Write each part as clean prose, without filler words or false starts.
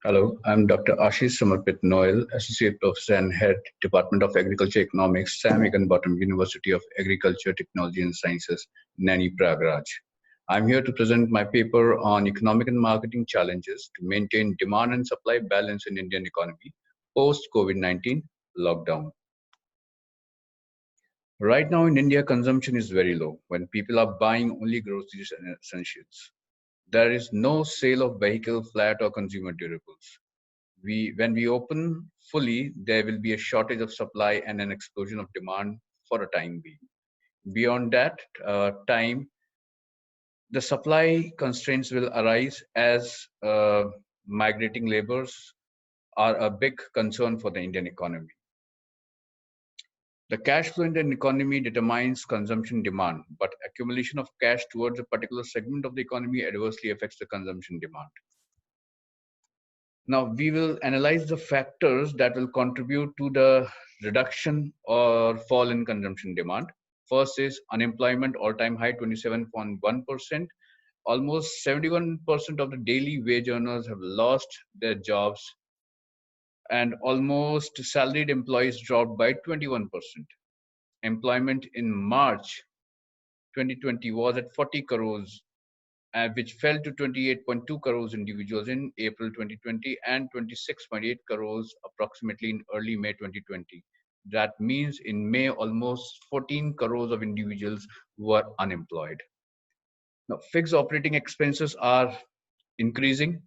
Hello, I'm Dr. Ashish Samarpit Noel, Associate Professor and Head, Department of Agriculture Economics, Sam Higginbottom University of Agriculture, Technology and Sciences, Nani Prayagraj. I'm here to present my paper on economic and marketing challenges to maintain demand and supply balance in Indian economy post COVID-19 lockdown. Right now in India, consumption is very low when people are buying only groceries and essentials. There is no sale of vehicle, flat, or consumer durables. When we open fully, there will be a shortage of supply and an explosion of demand for a time being. Beyond that time, the supply constraints will arise as migrating labors are a big concern for the Indian economy. The cash flow in the economy determines consumption demand, but accumulation of cash towards a particular segment of the economy adversely affects the consumption demand. Now, we will analyze the factors that will contribute to the reduction or fall in consumption demand. First is unemployment, all-time high, 27.1%. Almost 71% of the daily wage earners have lost their jobs, and almost salaried employees dropped by 21%. Employment in March 2020 was at 40 crores, which fell to 28.2 crores individuals in April 2020 and 26.8 crores approximately in early May 2020. That means in May, almost 14 crores of individuals were unemployed. Now, fixed operating expenses are increasing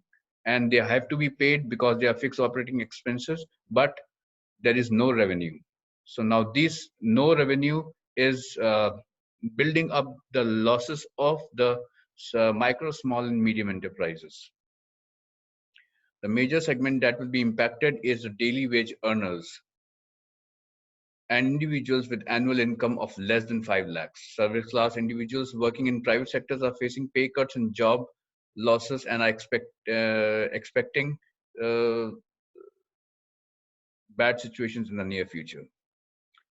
and they have to be paid because they are fixed operating expenses, but there is no revenue. So now this no revenue is building up the losses of the micro, small, and medium enterprises. The major segment that will be impacted is the daily wage earners and individuals with annual income of less than 5 lakhs. Service class individuals working in private sectors are facing pay cuts and job losses and are expecting uh, bad situations in the near future.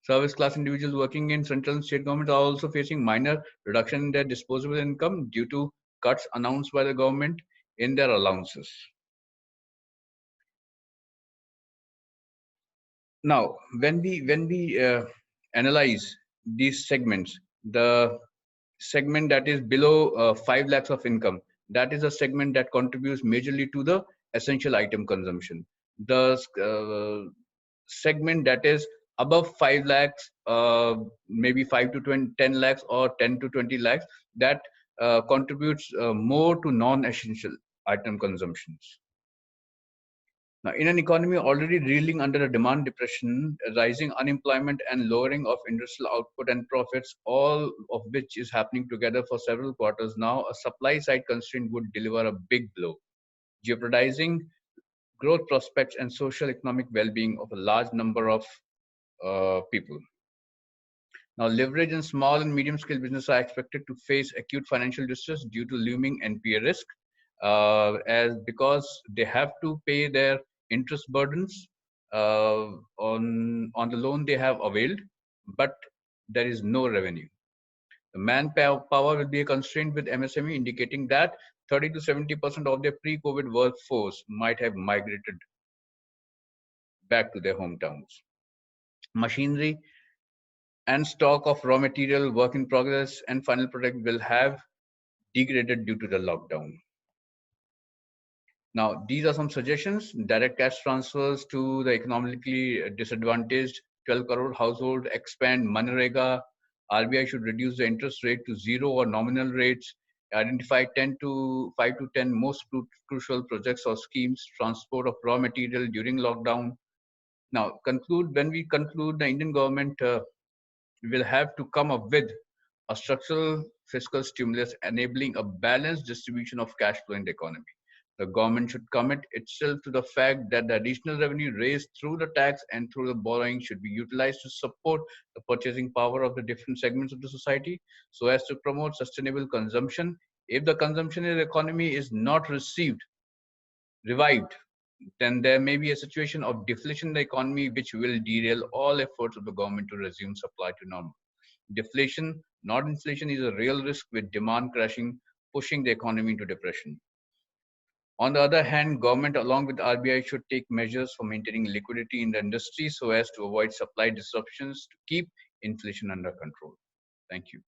Service class individuals working in central and state governments are also facing minor reduction in their disposable income due to cuts announced by the government in their allowances. Now, when we analyze these segments, the segment that is below 5 lakhs of income, that is a segment that contributes majorly to the essential item consumption. The segment that is above 5 lakhs, maybe 5 to 20, 10 lakhs or 10 to 20 lakhs, that contributes more to non-essential item consumptions. Now, in an economy already reeling under a demand depression, rising unemployment and lowering of industrial output and profits, all of which is happening together for several quarters now, a supply side constraint would deliver a big blow, jeopardizing growth prospects and social economic well-being of a large number of people. Now, leverage and small and medium-scale business are expected to face acute financial distress due to looming NPA risk, as because they have to pay their interest burdens on the loan they have availed, but there is no revenue. The manpower will be a constraint with MSME, indicating that 30 to 70% of their pre-COVID workforce might have migrated back to their hometowns. Machinery and stock of raw material, work in progress, and final product will have degraded due to the lockdown. Now, these are some suggestions. Direct cash transfers to the economically disadvantaged 12 crore household, expand Manrega. RBI should reduce the interest rate to zero or nominal rates. Identify 10 to 5 to 10 most crucial projects or schemes. Transport of raw material during lockdown. Now, when we conclude, the Indian government will have to come up with a structural fiscal stimulus enabling a balanced distribution of cash flow in the economy. The government should commit itself to the fact that the additional revenue raised through the tax and through the borrowing should be utilized to support the purchasing power of the different segments of the society so as to promote sustainable consumption. If the consumption in the economy is not revived, then there may be a situation of deflation in the economy which will derail all efforts of the government to resume supply to normal. Deflation, not inflation, is a real risk with demand crashing, pushing the economy into depression. On the other hand, government along with RBI should take measures for maintaining liquidity in the industry so as to avoid supply disruptions to keep inflation under control. Thank you.